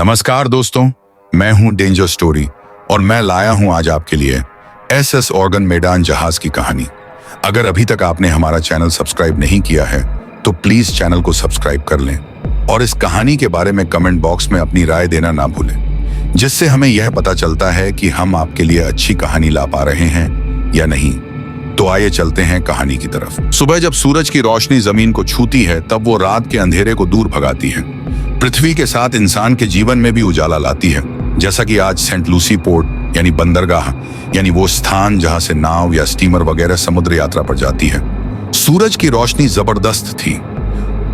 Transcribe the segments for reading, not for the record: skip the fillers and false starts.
नमस्कार दोस्तों, मैं हूं डेंजर स्टोरी और मैं लाया हूं आज आपके लिए एसएस ऑर्गन मेडान जहाज की कहानी। अगर अभी तक आपने हमारा चैनल सब्सक्राइब नहीं किया है तो प्लीज चैनल को सब्सक्राइब कर लें और इस कहानी के बारे में कमेंट बॉक्स में अपनी राय देना ना भूलें, जिससे हमें यह पता चलता है कि हम आपके लिए अच्छी कहानी ला पा रहे हैं या नहीं। तो आइए चलते हैं कहानी की तरफ। सुबह जब सूरज की रोशनी जमीन को छूती है तब वो रात के अंधेरे को दूर भगाती है। पृथ्वी के साथ इंसान के जीवन में भी उजाला लाती है, जैसा कि आज सेंट लूसी पोर्ट यानी बंदरगाह यानी वो स्थान जहां से नाव या स्टीमर वगैरह समुद्र यात्रा पर जाती है। सूरज की रोशनी जबरदस्त थी।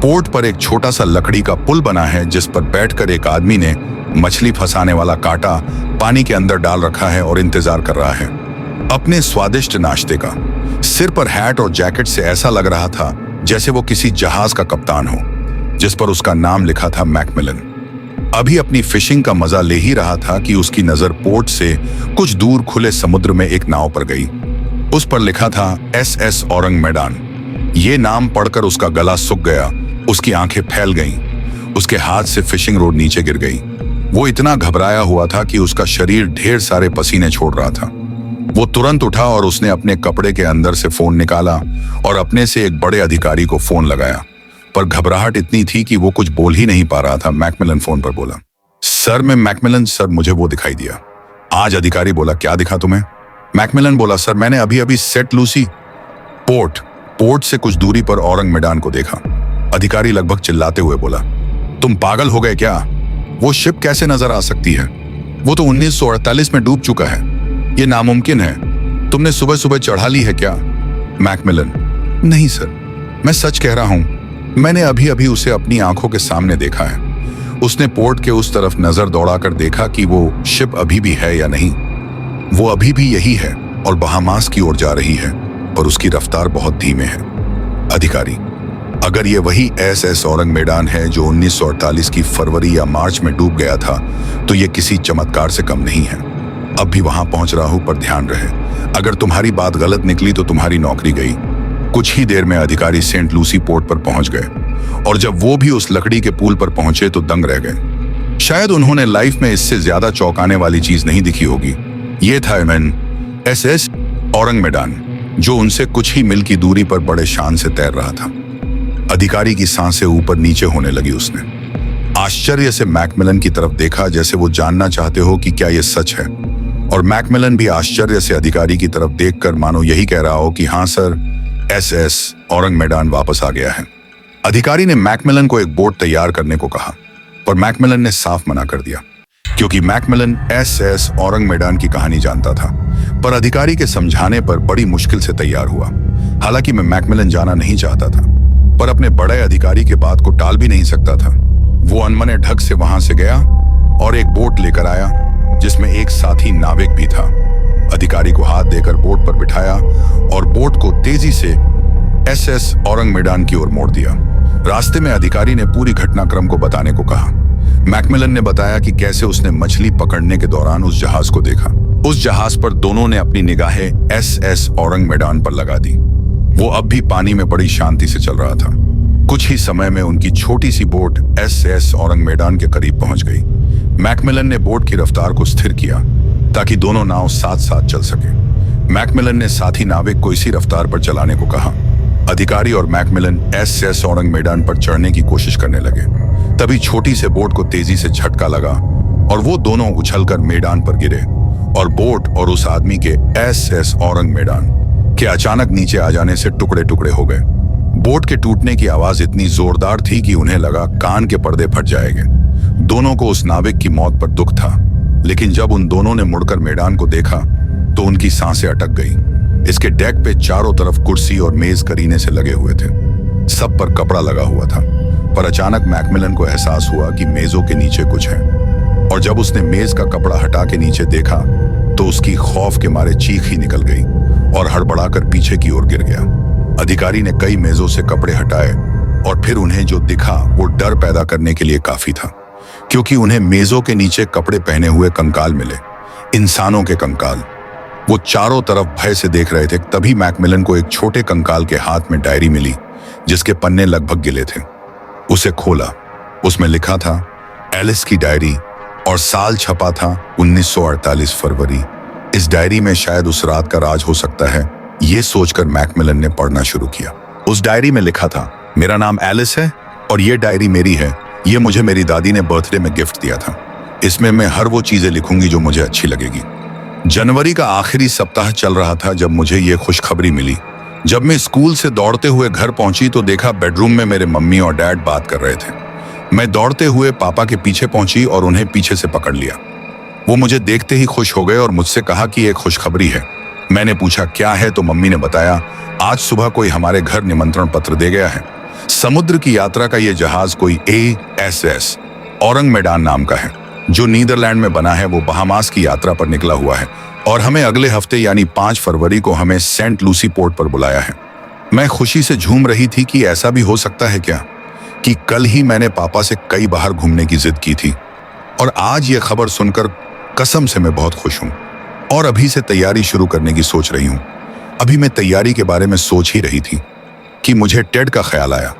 पोर्ट पर एक छोटा सा लकड़ी का पुल बना है जिस पर बैठकर एक आदमी ने मछली फंसाने वाला कांटा पानी के अंदर डाल रखा है और इंतजार कर रहा है अपने स्वादिष्ट नाश्ते का। सिर पर हैट और जैकेट से ऐसा लग रहा था जैसे वो किसी जहाज का कप्तान हो जिस पर उसका नाम लिखा था मैकमिलन। अभी अपनी फिशिंग का मजा ले ही रहा था कि उसकी नजर पोर्ट से कुछ दूर खुले समुद्र में एक नाव पर गई। उस पर लिखा था एसएस औरंग मेडान। ये नाम पढ़कर उसका गला सूख गया, उसकी आंखें फैल गईं, उसके हाथ से फिशिंग रोड नीचे गिर गई। वो इतना घबराया हुआ था कि उसका शरीर ढेर सारे पसीने छोड़ रहा था। वो तुरंत उठा और उसने अपने कपड़े के अंदर से फोन निकाला और अपने से एक बड़े अधिकारी को फोन लगाया, पर घबराहट इतनी थी कि वो कुछ बोल ही नहीं पा रहा था। मैकमिलन फोन पर बोला, सर मैं मैकमिलन, सर मुझे वो दिखाई दिया। आज अधिकारी बोला, क्या दिखा तुम्हें? मैकमिलन बोला, सर मैंने अभी अभी सेंट लूसी पोर्ट से कुछ दूरी पर औरंग मेडान को देखा। अधिकारी लगभग चिल्लाते हुए बोला, तुम पागल हो गए क्या? वो शिप कैसे नजर आ सकती है? वो तो 1948 में डूब चुका है। ये नामुमकिन है। तुमने सुबह सुबह चढ़ा ली है क्या? मैकमिलन, नहीं सर, मैं सच कह रहा हूं, मैंने अभी अभी उसे अपनी आंखों के सामने देखा है। उसने पोर्ट के उस तरफ नजर दौड़ाकर देखा कि वो शिप अभी भी है या नहीं। वो अभी भी यही है और बहामास की ओर जा रही है, पर उसकी रफ्तार बहुत धीमे है। अधिकारी, अगर ये वही एसएस औरंग मेडान है जो 1948 की फरवरी या मार्च में डूब गया था तो ये किसी चमत्कार से कम नहीं है। अब भी वहां पहुंच रहा हूं, पर ध्यान रहे, अगर तुम्हारी बात गलत निकली तो तुम्हारी नौकरी गई। कुछ ही देर में अधिकारी सेंट लूसी पोर्ट पर पहुंच गए और जब वो भी उस लकड़ी के पुल पर पहुंचे तो दंग रह गए। शायद उन्होंने लाइफ में इससे ज्यादा चौंकाने वाली चीज नहीं दिखी होगी। ये था एसएस औरंग मेडान, जो उनसे कुछ ही मील की दूरी पर बड़े शान से तैर रहा था। अधिकारी की सांसें ऊपर नीचे होने लगी। उसने आश्चर्य से मैकमिलन की तरफ देखा, जैसे वो जानना चाहते हो कि क्या यह सच है, और मैकमिलन भी आश्चर्य से अधिकारी की तरफ देखकर मानो यही कह रहा हो कि हाँ सर, एसएस औरंग मेडान वापस आ गया है। अधिकारी ने मैकमिलन को एक बोट तैयार करने को कहा, पर मैकमिलन ने साफ मना कर दिया, क्योंकि मैकमिलन एसएस औरंग मेडान की कहानी जानता था। पर अधिकारी के समझाने पर बड़ी मुश्किल से तैयार हुआ। हालांकि मैं मैकमिलन जाना नहीं चाहता था, पर अपने बड़े अधिकारी के बात को टाल भी नहीं सकता था। वो अनमने ढंग से वहां से गया और एक बोट लेकर आया जिसमें एक साथी नाविक भी था। अधिकारी को हाथ देकर बोट पर बिठाया और बोट को तेजी से एसएस औरंग मेडान की ओर मोड़ दिया। रास्ते में अधिकारी ने पूरी घटनाक्रम को बताने को कहा। मैकमिलन ने बताया कि कैसे उसने मछली पकड़ने के दौरान उस जहाज को देखा। उस जहाज पर दोनों ने अपनी निगाहें एसएस औरंग मेडान पर लगा दी। वो अब भी पानी में बड़ी शांति से चल रहा था। कुछ ही समय में उनकी छोटी सी बोट एसएस औरंग मेडान के करीब पहुंच गई। मैकमिलन ने बोट की रफ्तार को स्थिर किया ताकि दोनों नाव साथ साथ चल सके। मैकमिलन ने साथी नाविक को इसी रफ्तार पर चलाने को कहा। अधिकारी और मैकमिलन एसएस औरंग मेडान पर चढ़ने की कोशिश करने लगे। तभी छोटी से बोट को तेजी से झटका लगा और वो दोनों उछलकर मेडान पर गिरे और बोट और उस आदमी के एसएस औरंग मेडान के अचानक नीचे आ जाने से टुकड़े टुकड़े हो गए। बोट के टूटने की आवाज इतनी जोरदार थी कि उन्हें लगा कान के पर्दे फट जाएंगे। दोनों को उस नाविक की मौत पर दुख था, लेकिन जब उन दोनों ने मुड़कर मेडान को देखा तो उनकी सांसें अटक गई। इसके डेक पे चारों तरफ कुर्सी और मेज करीने से लगे हुए थे। सब पर कपड़ा लगा हुआ था, पर अचानक मैकमिलन को एहसास हुआ कि मेजों के नीचे कुछ है, और जब उसने मेज का कपड़ा हटा के नीचे देखा तो उसकी खौफ के मारे चीख ही निकल गई और हड़बड़ाकर पीछे की ओर गिर गया। अधिकारी ने कई मेजों से कपड़े हटाए और फिर उन्हें जो दिखा वो डर पैदा करने के लिए काफी था, क्योंकि उन्हें मेजों के नीचे कपड़े पहने हुए कंकाल मिले, इंसानों के कंकाल। वो चारों तरफ भय से देख रहे थे। तभी मैकमिलन को एक छोटे कंकाल के हाथ में डायरी मिली जिसके पन्ने लगभग गिले थे। उसे खोला। उसमें लिखा था, एलिस की डायरी और साल छपा था 1948 फरवरी। इस डायरी में शायद उस रात का राज हो सकता है, ये सोचकर मैकमिलन ने पढ़ना शुरू किया। उस डायरी में लिखा था, मेरा नाम एलिस है और ये डायरी मेरी है। ये मुझे मेरी दादी ने बर्थडे में गिफ्ट दिया था। इसमें मैं हर वो चीजें लिखूंगी जो मुझे अच्छी लगेगी। जनवरी का आखिरी सप्ताह चल रहा था जब मुझे ये खुशखबरी मिली। जब मैं स्कूल से दौड़ते हुए घर पहुंची तो देखा बेडरूम में मेरे मम्मी और डैड बात कर रहे थे। मैं दौड़ते हुए पापा के पीछे पहुंची और उन्हें पीछे से पकड़ लिया। वो मुझे देखते ही खुश हो गए और मुझसे कहा कि एक खुशखबरी है। मैंने पूछा क्या है, तो मम्मी ने बताया, आज सुबह कोई हमारे घर निमंत्रण पत्र दे गया है। समुद्र की यात्रा का ये जहाज कोई ASS औरंग मैदान नाम का है, जो नीदरलैंड में बना है। वो बहामास की यात्रा पर निकला हुआ है और हमें अगले हफ्ते यानी 5 फरवरी को हमें सेंट लूसी पोर्ट पर बुलाया है। मैं खुशी से झूम रही थी कि ऐसा भी हो सकता है क्या, कि कल ही मैंने पापा से कई बाहर घूमने की जिद की थी और आज ये खबर सुनकर कसम से मैं बहुत खुश हूं और अभी से तैयारी शुरू करने की सोच रही हूं। अभी मैं तैयारी के बारे में सोच ही रही थी कि मुझे टेड का ख्याल आया।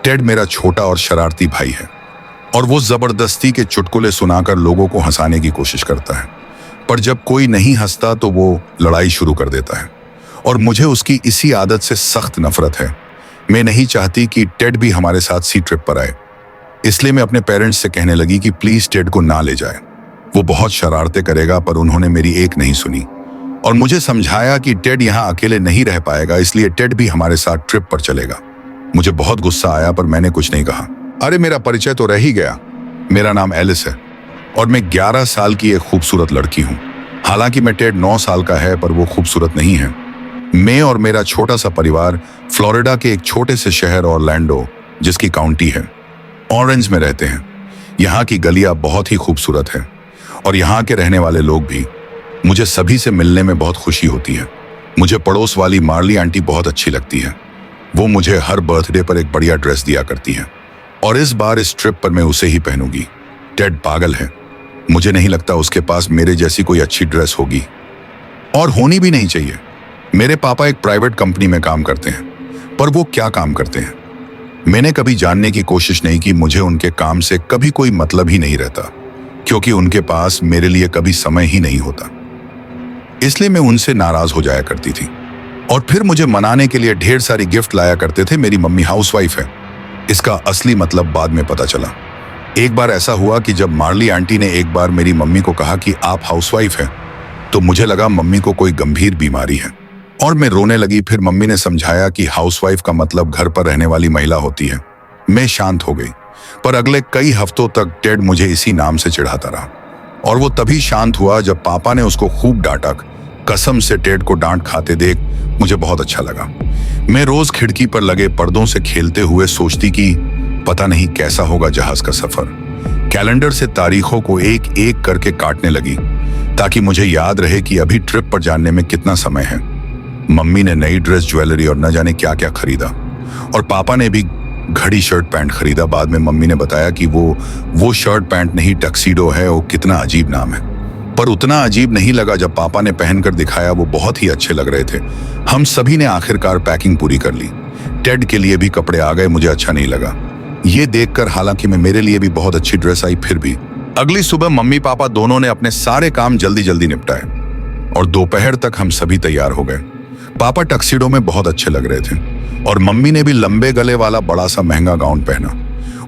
टेड मेरा छोटा और शरारती भाई है और वो जबरदस्ती के चुटकुले सुनाकर लोगों को हंसाने की कोशिश करता है, पर जब कोई नहीं हंसता तो वो लड़ाई शुरू कर देता है और मुझे उसकी इसी आदत से सख्त नफरत है। मैं नहीं चाहती कि टेड भी हमारे साथ सी ट्रिप पर आए, इसलिए मैं अपने पेरेंट्स से कहने लगी कि प्लीज टेड को ना ले जाए। वो बहुत शरारतें करेगा, पर उन्होंने मेरी एक नहीं सुनी और मुझे समझाया कि टेड यहाँ अकेले नहीं रह पाएगा, इसलिए टेड भी हमारे साथ ट्रिप पर चलेगा। मुझे बहुत गुस्सा आया, पर मैंने कुछ नहीं कहा। अरे मेरा परिचय तो रह ही गया। मेरा नाम एलिस है और मैं 11 साल की एक खूबसूरत लड़की हूँ। हालांकि मैं टेड 9 साल का है, पर वो खूबसूरत नहीं है। मैं और मेरा छोटा सा परिवार फ्लोरिडा के एक छोटे से शहर ऑरलैंडो, जिसकी काउंटी है, ऑरेंज में रहते हैं। यहाँ की गलियां बहुत ही खूबसूरत है और यहाँ के रहने वाले लोग भी। मुझे सभी से मिलने में बहुत खुशी होती है। मुझे पड़ोस वाली मार्ली आंटी बहुत अच्छी लगती है। वो मुझे हर बर्थडे पर एक बढ़िया ड्रेस दिया करती है और इस बार इस ट्रिप पर मैं उसे ही पहनूंगी। टेड पागल है, मुझे नहीं लगता उसके पास मेरे जैसी कोई अच्छी ड्रेस होगी और होनी भी नहीं चाहिए। मेरे पापा एक प्राइवेट कंपनी में काम करते हैं, पर वो क्या काम करते हैं मैंने कभी जानने की कोशिश नहीं की। मुझे उनके काम से कभी कोई मतलब ही नहीं रहता, क्योंकि उनके पास मेरे लिए कभी समय ही नहीं होता। इसलिए मैं उनसे नाराज हो जाया करती थी और फिर मुझे मनाने के लिए ढेर सारी गिफ्ट लाया करते थे। मेरी मम्मी हाउसवाइफ है, इसका असली मतलब बाद में पता चला। एक बार ऐसा हुआ कि जब मार्ली आंटी ने एक बार मेरी मम्मी को कहा कि आप हाउसवाइफ हैं, तो मुझे लगा मम्मी को कोई गंभीर बीमारी है और मैं रोने लगी। फिर मम्मी ने समझाया कि हाउसवाइफ का मतलब घर पर रहने वाली महिला होती है। मैं शांत हो गई, पर अगले कई हफ्तों तक टेड मुझे इसी नाम से चिढ़ाता रहा और वो तभी शांत हुआ जब पापा ने उसको खूब डांटा। कसम से टेड को डांट खाते देख मुझे बहुत अच्छा लगा। मैं रोज खिड़की पर लगे पर्दों से खेलते हुए सोचती कि पता नहीं कैसा होगा जहाज का सफर। कैलेंडर से तारीखों को एक एक करके काटने लगी ताकि मुझे याद रहे कि अभी ट्रिप पर जाने में कितना समय है। मम्मी ने नई ड्रेस, ज्वेलरी और न जाने क्या क्या खरीदा और पापा ने भी घड़ी, शर्ट, पैंट खरीदा। बाद में मम्मी ने बताया कि वो शर्ट पैंट नहीं, टक्सीडो है। वो कितना अजीब नाम है, पर उतना अजीब नहीं लगा जब पापा ने पहनकर दिखाया। वो बहुत ही अच्छे लग रहे थे। हम सभी ने आखिरकार पैकिंग पूरी कर ली। टेड के लिए भी कपड़े आ गए। मुझे अच्छा नहीं लगा ये देखकर, हालांकि मैं मेरे लिए भी बहुत अच्छी ड्रेस आई। फिर भी अगली सुबह मम्मी पापा दोनों ने अपने सारे काम जल्दी जल्दी निपटाए और दोपहर तक हम सभी तैयार हो गए। पापा टक्सीडो में बहुत अच्छे लग रहे थे और मम्मी ने भी लंबे गले वाला बड़ा सा महंगा गाउन पहना,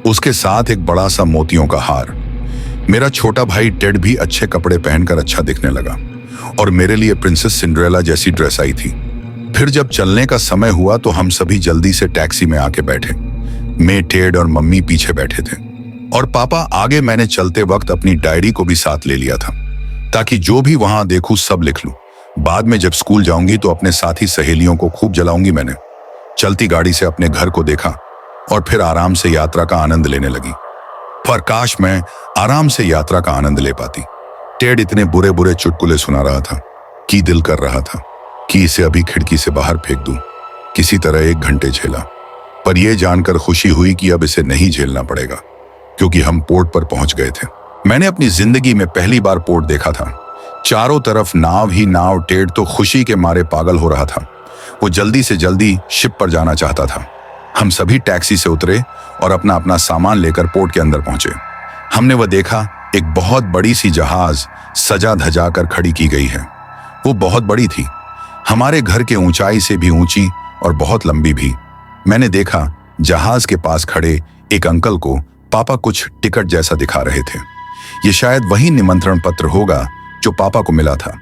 उसके साथ एक बड़ा सा मोतियों का हार। मेरा छोटा भाई टेड भी अच्छे कपड़े पहनकर अच्छा दिखने लगा और मेरे लिए प्रिंसेस सिंड्रेला जैसी ड्रेस आई थी। फिर जब चलने का समय हुआ तो हम सभी जल्दी से टैक्सी में आके बैठे। मैं, टेड और मम्मी पीछे बैठे थे और पापा आगे। मैंने चलते वक्त अपनी डायरी को भी साथ ले लिया था ताकि जो भी वहां देखूं सब लिख लूं। बाद में जब स्कूल जाऊंगी तो अपने साथी सहेलियों को खूब जलाऊंगी। मैंने चलती गाड़ी से अपने घर को देखा और फिर आराम से यात्रा का आनंद लेने लगी। पर काश मैं आराम से यात्रा का आनंद ले पाती। टेड इतने बुरे बुरे चुटकुले सुना रहा था कि दिल कर रहा था कि इसे अभी खिड़की से बाहर फेंक दूं। किसी तरह 1 घंटे झेला, पर यह जानकर खुशी हुई कि अब इसे नहीं झेलना पड़ेगा, क्योंकि हम पोर्ट पर पहुंच गए थे। मैंने अपनी जिंदगी में पहली बार पोर्ट देखा था। चारों तरफ नाव ही नाव। टेड तो खुशी के मारे पागल हो रहा था। वो जल्दी से जल्दी शिप पर जाना चाहता था। हम सभी टैक्सी से उतरे और अपना अपना सामान लेकर पोर्ट के अंदर पहुंचे। हमने वह देखा एक बहुत बड़ी सी जहाज सजा धजा कर खड़ी की गई है। वो बहुत बड़ी थी, हमारे घर के ऊंचाई से भी ऊंची और बहुत लंबी भी। मैंने देखा जहाज के पास खड़े एक अंकल को पापा कुछ टिकट जैसा दिखा रहे थे। ये शायद वही निमंत्रण पत्र होगा जो पापा को मिला था।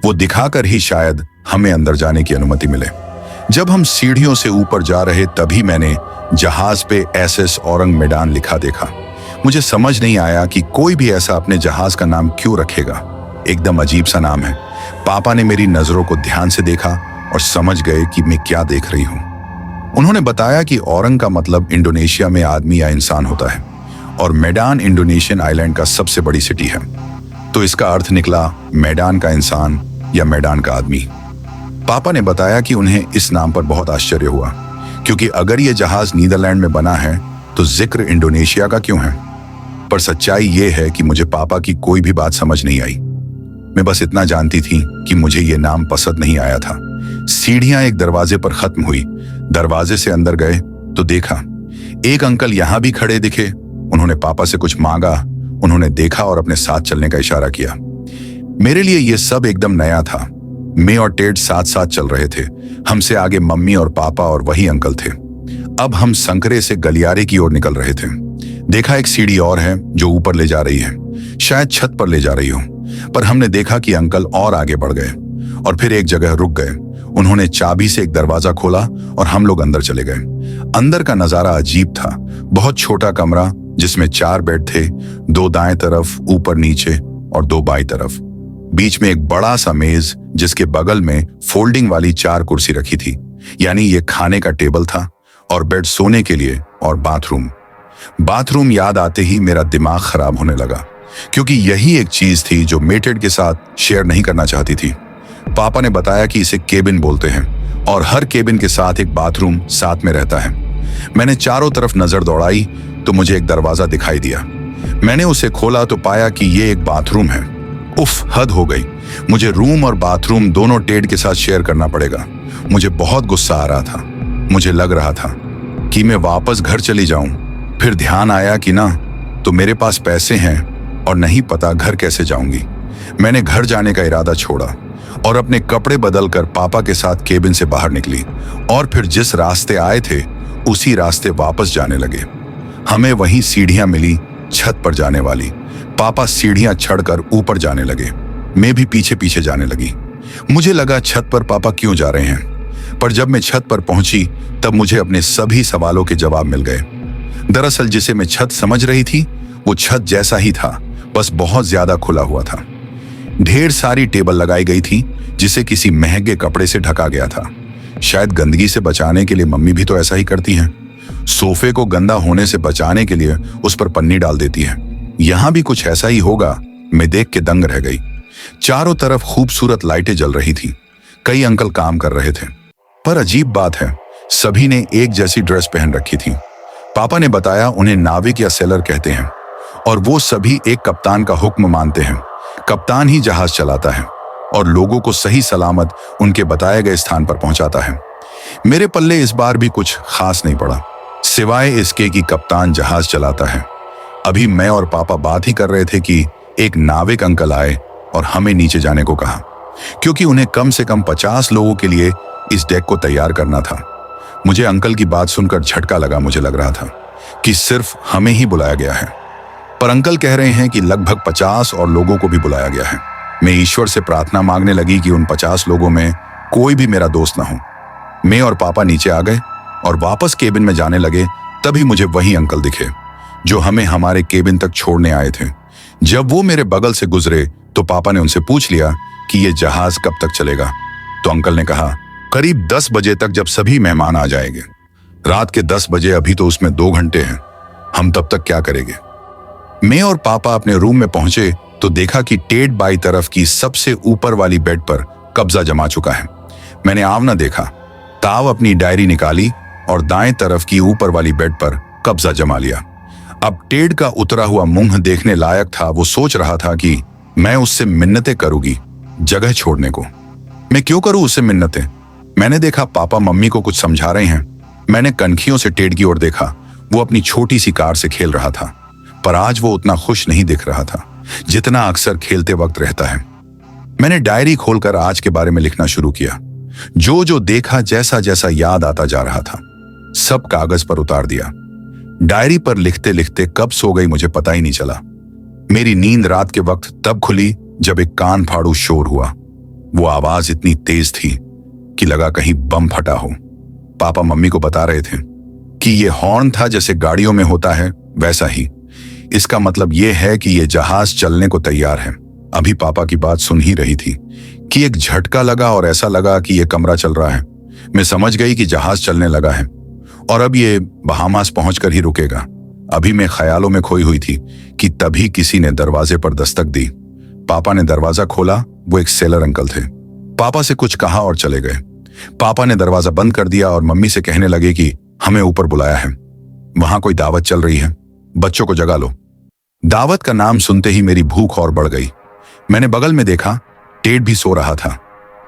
वो दिखाकर ही शायद हमें अंदर जाने की अनुमति मिले। जब हम सीढ़ियों से ऊपर जा रहे तभी मैंने जहाज पे SS औरंग मेडान लिखा देखा। मुझे समझ नहीं आया कि कोई भी ऐसा अपने जहाज का नाम क्यों रखेगा। एकदम अजीब सा नाम है। पापा ने मेरी नजरों को ध्यान से देखा और समझ गए कि मैं क्या देख रही हूं। उन्होंने बताया कि औरंग का मतलब इंडोनेशिया में आदमी या इंसान होता है और मेडान इंडोनेशियन आइलैंड का सबसे बड़ी सिटी है। तो इसका अर्थ निकला मेडान का इंसान या मेडान का आदमी। पापा ने बताया कि उन्हें इस नाम पर बहुत आश्चर्य हुआ, क्योंकि अगर यह जहाज नीदरलैंड में बना है तो जिक्र इंडोनेशिया का क्यों है। पर सच्चाई यह है कि मुझे पापा की कोई भी बात समझ नहीं आई। मैं बस इतना जानती थी कि मुझे यह नाम पसंद नहीं आया था। सीढ़ियां एक दरवाजे पर खत्म हुई। दरवाजे से अंदर गए तो देखा एक अंकल यहां भी खड़े दिखे। उन्होंने पापा से कुछ मांगा। उन्होंने देखा और अपने साथ चलने का इशारा किया। मेरे लिए यह सब एकदम नया था। मैं और टेड साथ साथ चल रहे थे। हमसे आगे मम्मी और पापा और वही अंकल थे। अब हम संकरे से गलियारे की ओर निकल रहे थे। देखा एक सीढ़ी और है जो ऊपर ले जा रही है, शायद छत पर ले जा रही हो। पर हमने देखा कि अंकल और आगे बढ़ गए और फिर एक जगह रुक गए। उन्होंने चाबी से एक दरवाजा खोला और हम लोग अंदर चले गए। अंदर का नजारा अजीब था। बहुत छोटा कमरा जिसमें 4 बेड थे, 2 दाएं तरफ, ऊपर नीचे और 2 बाईं तरफ। बीच में एक बड़ा सा मेज जिसके बगल में फोल्डिंग वाली 4 कुर्सी रखी थी, यानी ये खाने का टेबल था, और बेड सोने के लिए, और बाथरूम याद आते ही मेरा दिमाग खराब होने लगा, क्योंकि यही एक चीज थी जो मेटेड के साथ शेयर नहीं करना चाहती थी। पापा ने बताया कि इसे केबिन बोलते हैं और हर केबिन के साथ एक बाथरूम साथ में रहता है। मैंने चारों तरफ नजर दौड़ाई तो मुझे एक दरवाजा दिखाई दिया। मैंने उसे खोला तो पाया कि ये एक बाथरूम है। उफ, हद हो गई। मुझे रूम और बाथरूम दोनों टेड के साथ शेयर करना पड़ेगा। मुझे बहुत गुस्सा आ रहा था। मुझे लग रहा था कि मैं वापस घर चली जाऊं। फिर ध्यान आया कि ना तो मेरे पास पैसे हैं और नहीं पता घर कैसे जाऊंगी। मैंने घर जाने का इरादा छोड़ा और अपने कपड़े बदलकर पापा के साथ केबिन से बाहर निकली और फिर जिस रास्ते आए थे उसी रास्ते वापस जाने लगे। हमें वहीं सीढ़ियां मिली छत पर जाने वाली। पापा सीढ़ियां चढ़कर ऊपर जाने लगे। मैं भी पीछे पीछे जाने लगी। मुझे लगा छत पर पापा क्यों जा रहे हैं, पर जब मैं छत पर पहुंची तब मुझे अपने सभी सवालों के जवाब मिल गए। दरअसल जिसे मैं छत समझ रही थी वो छत जैसा ही था, बस बहुत ज्यादा खुला हुआ था। ढेर सारी टेबल लगाई गई थी जिसे किसी महंगे कपड़े से ढका गया था। शायद गंदगी से बचाने के लिए मम्मी भी तो ऐसा ही करती हैं। सोफे को गंदा होने से बचाने के लिए उस पर पन्नी डाल देती है। यहां भी कुछ ऐसा ही होगा। मैं देख के दंग रह गई। चारों तरफ खूबसूरत लाइटें जल रही थी। कई अंकल काम कर रहे थे। पर अजीब बात है, सभी ने एक जैसी ड्रेस पहन रखी थी। पापा ने बताया उन्हें नाविक या सेलर कहते हैं और वो सभी एक कप्तान का हुक्म मानते हैं। कप्तान ही जहाज चलाता है और लोगों को सही सलामत उनके बताए गए स्थान पर पहुंचाता है। मेरे पल्ले इस बार भी कुछ खास नहीं पड़ा, सिवाय इसके कि कप्तान जहाज चलाता है। अभी मैं और पापा बात ही कर रहे थे कि एक नाविक अंकल आए और हमें नीचे जाने को कहा, क्योंकि उन्हें कम से कम 50 लोगों के लिए इस डेक को तैयार करना था। मुझे अंकल की बात सुनकर झटका लगा। मुझे लग रहा था कि सिर्फ हमें ही बुलाया गया है, पर अंकल कह रहे हैं कि लगभग 50 और लोगों को भी बुलाया गया है। मैं ईश्वर से प्रार्थना मांगने लगी कि उन 50 लोगों में कोई भी मेरा दोस्त ना हो। मैं और पापा नीचे आ गए और वापस केबिन में जाने लगे। तभी मुझे वही अंकल दिखे जो हमें हमारे केबिन तक छोड़ने आए थे। जब वो मेरे बगल से गुजरे तो पापा ने उनसे पूछ लिया कि ये जहाज कब तक चलेगा। तो अंकल ने कहा करीब 10 बजे तक, जब सभी मेहमान आ जाएंगे। रात के 10 बजे, अभी तो उसमें 2 घंटे हैं। हम तब तक क्या करेंगे। मैं और पापा अपने रूम में पहुंचे तो देखा कि टेड बाई तरफ की सबसे ऊपर वाली बेड पर कब्जा जमा चुका है। मैंने आवना देखा। ताव अपनी डायरी निकाली और दाएं तरफ की ऊपर वाली बेड पर कब्जा जमा लिया। अब टेड का उतरा हुआ मुंह देखने लायक था। वो सोच रहा था कि मैं उससे मिन्नतें करूंगी जगह छोड़ने को। मैं क्यों करूं उससे मिन्नतें। मैंने देखा पापा मम्मी को कुछ समझा रहे हैं। मैंने कनखियों से टेड की ओर देखा। वो अपनी छोटी सी कार से खेल रहा था। पर आज वो उतना खुश नहीं दिख रहा था जितना अक्सर खेलते वक्त रहता है। मैंने डायरी खोलकर आज के बारे में लिखना शुरू किया। जो जो देखा, जैसा जैसा याद आता जा रहा था, सब कागज पर उतार दिया। डायरी पर लिखते लिखते कब सो गई मुझे पता ही नहीं चला। मेरी नींद रात के वक्त तब खुली जब एक कान फाड़ू शोर हुआ। वो आवाज इतनी तेज थी कि लगा कहीं बम फटा हो। पापा मम्मी को बता रहे थे कि ये हॉर्न था जैसे गाड़ियों में होता है वैसा ही। इसका मतलब ये है कि ये जहाज चलने को तैयार है। अभी पापा की बात सुन ही रही थी कि एक झटका लगा और ऐसा लगा कि ये कमरा चल रहा है। मैं समझ गई कि जहाज चलने लगा है और अब ये बहामास पहुंचकर ही रुकेगा। अभी मैं ख्यालों में खोई हुई थी कि तभी किसी ने दरवाजे पर दस्तक दी। पापा ने दरवाजा खोला। वो एक सेलर अंकल थे। पापा से कुछ कहा और चले गए। पापा ने दरवाजा बंद कर दिया और मम्मी से कहने लगे कि हमें ऊपर बुलाया है, वहां कोई दावत चल रही है, बच्चों को जगा लो। दावत का नाम सुनते ही मेरी भूख और बढ़ गई। मैंने बगल में देखा, टेड भी सो रहा था।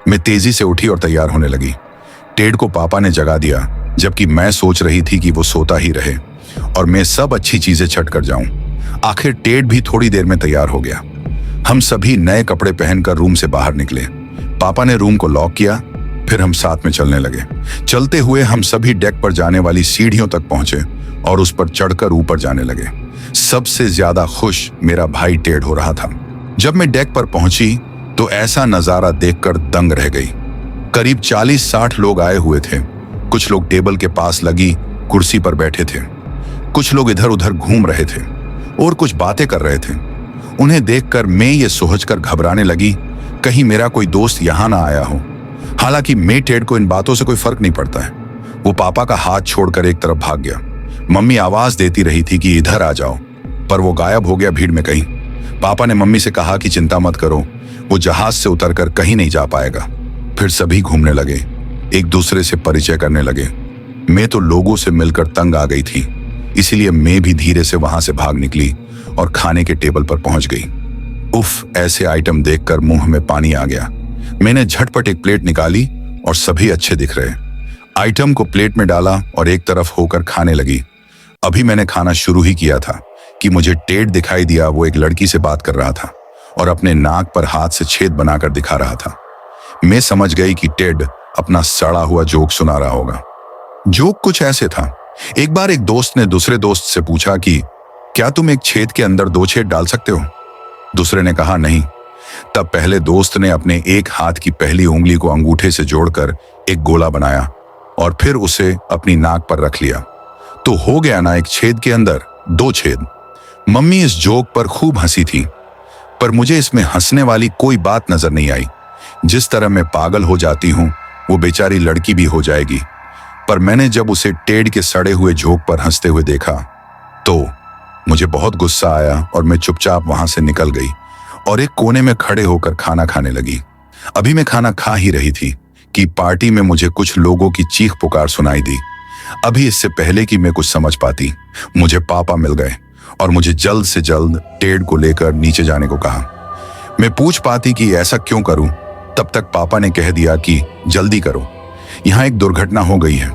मैं तेजी से उठी और तैयार होने लगी। टेड को पापा ने जगा दिया, जबकि मैं सोच रही थी कि वो सोता ही रहे और मैं सब अच्छी चीजें छट कर जाऊं। आखिर टेड भी थोड़ी देर में तैयार हो गया। हम सभी नए कपड़े पहनकर रूम से बाहर निकले। पापा ने रूम को लॉक किया, फिर हम साथ में चलने लगे। चलते हुए हम सभी डेक पर जाने वाली सीढ़ियों तक पहुंचे और उस पर चढ़कर ऊपर जाने लगे। सबसे ज्यादा खुश मेरा भाई टेड हो रहा था। जब मैं डेक पर पहुंची तो ऐसा नजारा देखकर दंग रह गई। करीब 40-60 लोग आए हुए थे। कुछ लोग टेबल के पास लगी कुर्सी पर बैठे थे, कुछ लोग इधर उधर घूम रहे थे और कुछ बातें कर रहे थे। उन्हें देखकर मैं ये सोचकर घबराने लगी कहीं मेरा कोई दोस्त यहां ना आया हो। हालांकि मैं टेड को इन बातों से कोई फर्क नहीं पड़ता है। वो पापा का हाथ छोड़कर एक तरफ भाग गया। मम्मी आवाज देती रही थी कि इधर आ जाओ, पर वो गायब हो गया भीड़ में कहीं। पापा ने मम्मी से कहा कि चिंता मत करो, वो जहाज से उतरकर कहीं नहीं जा पाएगा। फिर सभी घूमने लगे, एक दूसरे से परिचय करने लगे। मैं तो लोगों से मिलकर तंग आ गई थी, इसीलिए मैं भी धीरे से वहां से भाग निकली और खाने के टेबल पर पहुंच गई। उफ, ऐसे आइटम देखकर मुंह में पानी आ गया। मैंने झटपट एक प्लेट निकाली और सभी अच्छे दिख रहे। आइटम को प्लेट में डाला और एक तरफ होकर खाने लगी। अभी मैंने खाना शुरू ही किया था कि मुझे टेड दिखाई दिया। वो एक लड़की से बात कर रहा था और अपने नाक पर हाथ से छेद बनाकर दिखा रहा था। मैं समझ गई कि टेड अपना सड़ा हुआ जोक सुना रहा होगा। जोक कुछ ऐसे था, एक बार एक दोस्त ने दूसरे दोस्त से पूछा कि क्या तुम एक छेद के अंदर 2 छेद डाल सकते हो? दूसरे ने कहा नहीं। तब पहले दोस्त ने अपने एक हाथ की पहली उंगली को अंगूठे से जोड़कर एक गोला बनाया और फिर उसे अपनी नाक पर रख लिया। तो हो गया ना एक छेद के अंदर 2 छेद। मम्मी इस जोक पर खूब हंसी थी, पर मुझे इसमें हंसने वाली कोई बात नजर नहीं आई। जिस तरह मैं पागल हो जाती हूं, वो बेचारी लड़की भी हो जाएगी। पर मैंने जब उसे टेड के सड़े हुए जोक पर हंसते हुए देखा तो मुझे बहुत गुस्सा आया और मैं चुपचाप वहां से निकल गई और एक कोने में खड़े होकर खाना खाने लगी। अभी मैं खाना खा ही रही थी कि पार्टी में मुझे कुछ लोगों की चीख पुकार सुनाई दी। अभी इससे पहले कि मैं कुछ समझ पाती, मुझे पापा मिल गए और मुझे जल्द से जल्द टेड को लेकर नीचे जाने को कहा। मैं पूछ पाती कि ऐसा क्यों करूं, तब तक पापा ने कह दिया कि जल्दी करो, यहां एक दुर्घटना हो गई है।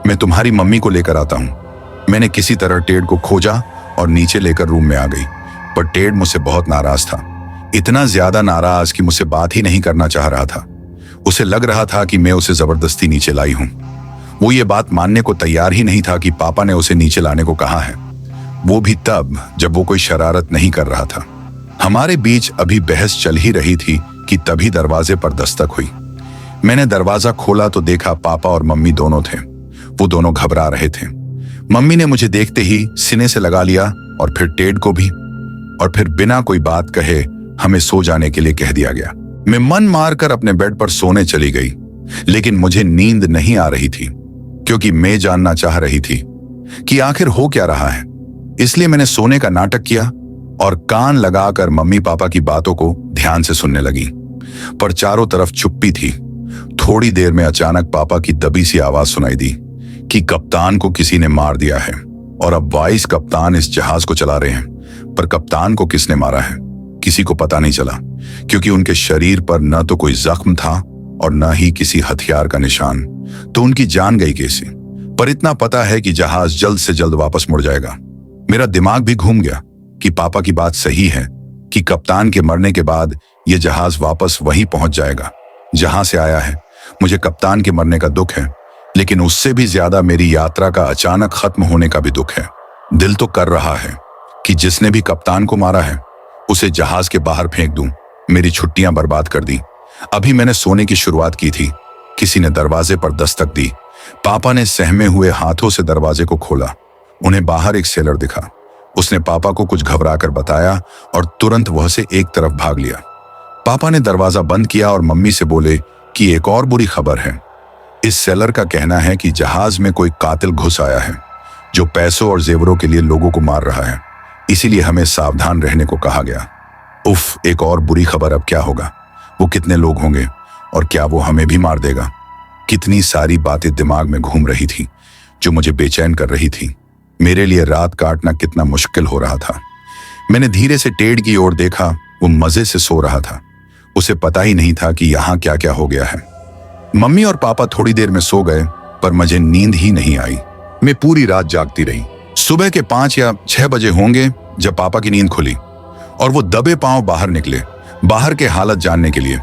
मैं तुम्हारी मम्मी को लेकर आता हूं। मैंने किसी तरह टेड को खोजा और नीचे लेकर रूम में आ गई, पर टेड मुझसे बहुत नाराज था। इतना ज्यादा नाराज कि मुझसे बात ही नहीं करना चाह रहा था। उसे लग रहा था कि मैं उसे जबरदस्ती नीचे लाई हूं। वो ये बात मानने को तैयार ही नहीं था कि पापा ने उसे नीचे लाने को कहा है, वो भी तब जब वो कोई शरारत नहीं कर रहा था। हमारे बीच अभी बहस चल ही रही थी कि तभी दरवाजे पर दस्तक हुई। मैंने दरवाजा खोला तो देखा पापा और मम्मी दोनों थे। वो दोनों घबरा रहे थे। मम्मी ने मुझे देखते ही सीने से लगा लिया और फिर टेड को भी, और फिर बिना कोई बात कहे हमें सो जाने के लिए कह दिया गया। मैं मन मारकर अपने बेड पर सोने चली गई, लेकिन मुझे नींद नहीं आ रही थी क्योंकि मैं जानना चाह रही थी कि आखिर हो क्या रहा है। इसलिए मैंने सोने का नाटक किया और कान लगाकर मम्मी पापा की बातों को ध्यान से सुनने लगी। पर चारों तरफ चुप्पी थी। थोड़ी देर में अचानक पापा की दबी सी आवाज सुनाई दी कि कप्तान को किसी ने मार दिया है और अब वाइस कप्तान इस जहाज को चला रहे हैं। पर कप्तान को किसने मारा है किसी को पता नहीं चला, क्योंकि उनके शरीर पर न तो कोई जख्म था और न ही किसी हथियार का निशान। तो उनकी जान गई कैसे? पर इतना पता है कि जहाज जल्द से जल्द वापस मुड़ जाएगा। मेरा दिमाग भी घूम गया। कि पापा की बात सही है कि कप्तान के मरने के बाद यह जहाज वापस वहीं पहुंच जाएगा जहां से आया है। मुझे कप्तान के मरने का दुख है, लेकिन उससे भी ज्यादा मेरी यात्रा का अचानक खत्म होने का भी दुख है। दिल तो कर रहा है कि जिसने भी कप्तान को मारा है उसे जहाज के बाहर फेंक दूं। मेरी छुट्टियां बर्बाद कर दी। अभी मैंने सोने की शुरुआत की थी, किसी ने दरवाजे पर दस्तक दी। पापा ने सहमे हुए हाथों से दरवाजे को खोला। उन्हें बाहर एक सेलर दिखा। उसने पापा को कुछ घबराकर बताया और तुरंत वह से एक तरफ भाग लिया। पापा ने दरवाजा बंद किया और मम्मी से बोले कि एक और बुरी खबर है। इस सेलर का कहना है कि जहाज में कोई कातिल घुस आया है जो पैसों और जेवरों के लिए लोगों को मार रहा है, इसीलिए हमें सावधान रहने को कहा गया। उफ, एक और बुरी खबर। अब क्या होगा? वो कितने लोग होंगे और क्या वो हमें भी मार देगा? कितनी सारी बातें दिमाग में घूम रही थी जो मुझे बेचैन कर रही थी। मेरे लिए रात काटना कितना मुश्किल हो रहा था। मैंने धीरे से टेड की ओर देखा। वो मजे से सो रहा था। उसे पता ही नहीं था कि यहाँ क्या क्या हो गया है। मम्मी और पापा थोड़ी देर में सो गए, पर मुझे नींद ही नहीं आई। मैं पूरी रात जागती रही। सुबह के 5 या 6 बजे होंगे जब पापा की नींद खुली और वो दबे पांव बाहर निकले, बाहर के हालत जानने के लिए।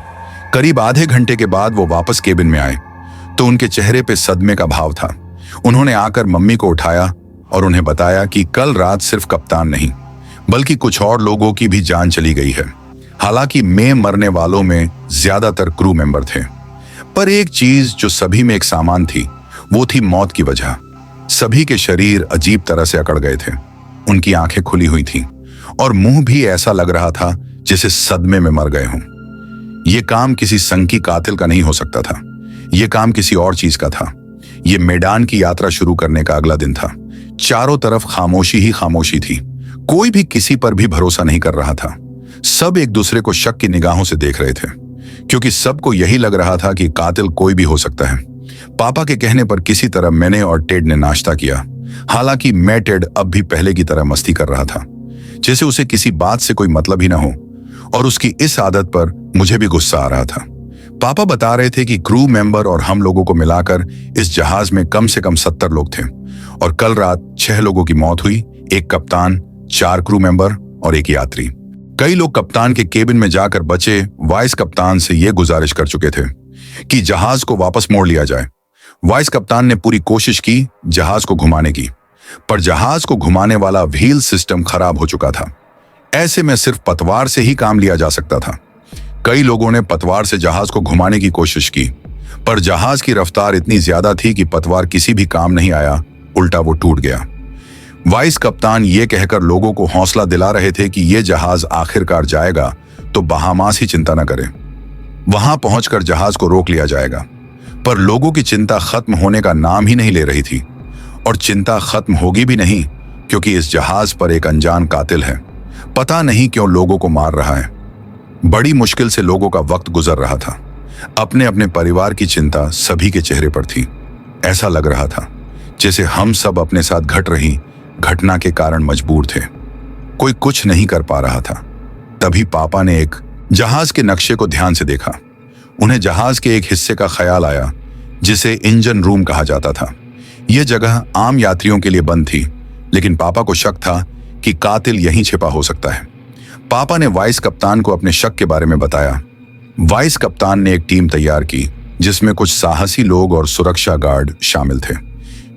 करीब आधे घंटे के बाद वो वापस केबिन में आए तो उनके चेहरे पे सदमे का भाव था। उन्होंने आकर मम्मी को उठाया और उन्हें बताया कि कल रात सिर्फ कप्तान नहीं बल्कि कुछ और लोगों की भी जान चली गई है। हालांकि मैं मरने वालों में ज्यादातर क्रू मेंबर थे, पर एक चीज जो सभी में एक सामान थी वो थी मौत की वजह। सभी के शरीर अजीब तरह से अकड़ गए थे। उनकी आंखें खुली हुई थीं और मुंह भी ऐसा लग रहा था जैसे सदमे में मर गए हों। यह काम किसी संकी कातिल का नहीं हो सकता था। यह काम किसी और चीज का था। यह मेडान की यात्रा शुरू करने का अगला दिन था। चारों तरफ खामोशी ही खामोशी थी। कोई भी किसी पर भी भरोसा नहीं कर रहा था। सब एक दूसरे को शक की निगाहों से देख रहे थे, क्योंकि सबको यही लग रहा था कि कातिल कोई भी हो सकता है। पापा के कहने पर किसी तरह मैंने और टेड ने नाश्ता किया। हालांकि मैं टेड अब भी पहले की तरह मस्ती कर रहा था, जैसे उसे किसी बात से कोई मतलब ही ना हो, और उसकी इस आदत पर मुझे भी गुस्सा आ रहा था। पापा बता रहे थे कि क्रू मेंबर और हम लोगों को मिलाकर इस जहाज में कम से कम 70 लोग थे और कल रात 6 लोगों की मौत हुई, एक कप्तान, 4 क्रू मेंबर और एक यात्री। कई लोग कप्तान के केबिन में जाकर बचे वाइस कप्तान से यह गुजारिश कर चुके थे कि जहाज को वापस मोड़ लिया जाए। वाइस कप्तान ने पूरी कोशिश की जहाज को घुमाने की, पर जहाज को घुमाने वाला व्हील सिस्टम खराब हो चुका था। ऐसे में सिर्फ पतवार से ही काम लिया जा सकता था। कई लोगों ने पतवार से जहाज को घुमाने की कोशिश की, पर जहाज की रफ्तार इतनी ज्यादा थी कि पतवार किसी भी काम नहीं आया, उल्टा वो टूट गया। वाइस कप्तान ये कहकर लोगों को हौसला दिला रहे थे कि यह जहाज आखिरकार जाएगा तो बहामास ही चिंता न करें, वहां पहुंचकर जहाज को रोक लिया जाएगा। पर लोगों की चिंता खत्म होने का नाम ही नहीं ले रही थी, और चिंता खत्म होगी भी नहीं, क्योंकि इस जहाज पर एक अनजान कातिल है। पता नहीं क्यों लोगों को मार रहा है। बड़ी मुश्किल से लोगों का वक्त गुजर रहा था। अपने अपने परिवार की चिंता सभी के चेहरे पर थी। ऐसा लग रहा था जैसे हम सब अपने साथ घट रही घटना के कारण मजबूर थे। कोई कुछ नहीं कर पा रहा था। तभी पापा ने एक जहाज के नक्शे को ध्यान से देखा। उन्हें जहाज के एक हिस्से का ख्याल आया जिसे इंजन रूम कहा जाता था। यह जगह आम यात्रियों के लिए बंद थी, लेकिन पापा को शक था कि कातिल यहीं छिपा हो सकता है। पापा ने वाइस कप्तान को अपने शक के बारे में बताया। वाइस कप्तान ने एक टीम तैयार की जिसमें कुछ साहसी लोग और सुरक्षा गार्ड शामिल थे।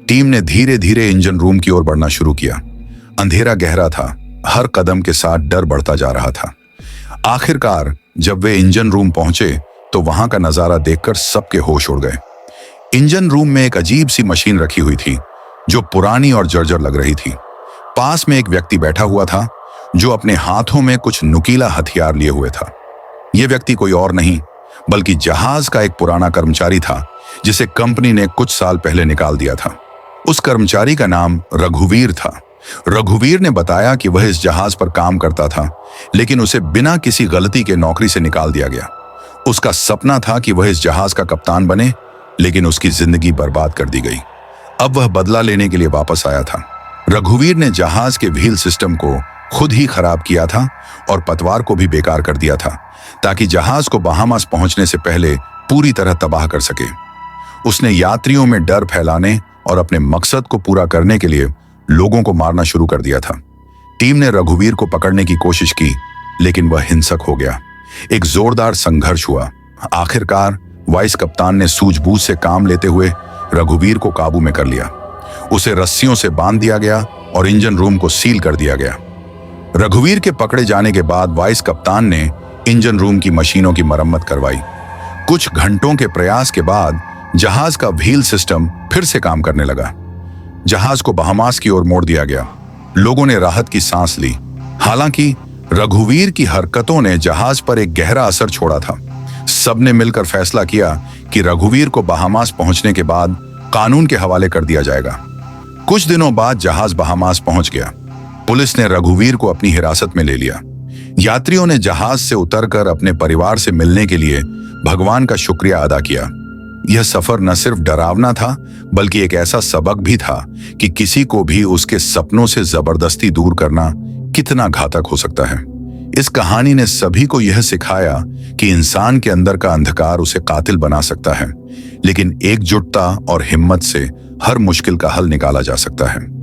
टीम ने धीरे धीरे इंजन रूम की ओर बढ़ना शुरू किया। अंधेरा गहरा था। हर कदम के साथ डर बढ़ता जा रहा था। आखिरकार जब वे इंजन रूम पहुंचे तो वहां का नजारा देखकर सबके होश उड़ गए। इंजन रूम में एक अजीब सी मशीन रखी हुई थी जो पुरानी और जर्जर लग रही थी। पास में एक व्यक्ति बैठा हुआ था जो अपने हाथों में कुछ नुकीला हथियार लिए हुए था। यह व्यक्ति कोई और नहीं बल्कि जहाज का एक पुराना कर्मचारी था जिसे कंपनी ने कुछ साल पहले निकाल दिया था। उस कर्मचारी का नाम रघुवीर था। रघुवीर ने बताया कि वह इस जहाज पर काम करता था, लेकिन उसे बिना किसी गलती के नौकरी से निकाल दिया गया। उसका सपना था कि वह इस जहाज का कप्तान बने, लेकिन उसकी जिंदगी बर्बाद कर दी गई। अब वह बदला लेने के लिए वापस आया था। रघुवीर ने जहाज के व्हील सिस्टम को खुद ही खराब किया था और पतवार को भी बेकार कर दिया था, ताकि जहाज को बहामास पहुंचने से पहले पूरी तरह तबाह कर सके। उसने यात्रियों में डर फैलाने और अपने मकसद को पूरा करने के लिए लोगों को मारना शुरू कर दिया था। टीम ने रघुवीर को पकड़ने की कोशिश की, लेकिन वह हिंसक हो गया। एक जोरदार संघर्ष हुआ। आखिरकार वाइस कप्तान ने सूझबूझ से काम लेते हुए रघुवीर को काबू में कर लिया। उसे रस्सियों से बांध दिया गया और इंजन रूम को सील कर दिया गया। रघुवीर के पकड़े जाने के बाद वाइस कप्तान ने इंजन रूम की मशीनों की मरम्मत करवाई। कुछ घंटों के प्रयास के बाद जहाज का व्हील सिस्टम फिर से काम करने लगा। जहाज को बहामास की ओर मोड़ दिया गया। लोगों ने राहत की सांस ली। हालांकि रघुवीर की हरकतों ने जहाज पर एक गहरा असर छोड़ा था। सबने मिलकर फैसला किया कि रघुवीर को बहामास पहुंचने के बाद कानून के हवाले कर दिया जाएगा। कुछ दिनों बाद जहाज बहामास पहुंच गया। पुलिस ने रघुवीर को अपनी हिरासत में ले लिया। यात्रियों ने जहाज से उतरकर अपने परिवार से मिलने के लिए भगवान का शुक्रिया अदा किया। यह सफर न सिर्फ डरावना था, बल्कि एक ऐसा सबक भी था कि किसी को भी उसके सपनों से जबरदस्ती दूर करना कितना घातक हो सकता है। इस कहानी ने सभी को यह सिखाया कि इंसान के अंदर का अंधकार उसे कातिल बना सकता है, लेकिन एकजुटता और हिम्मत से हर मुश्किल का हल निकाला जा सकता है।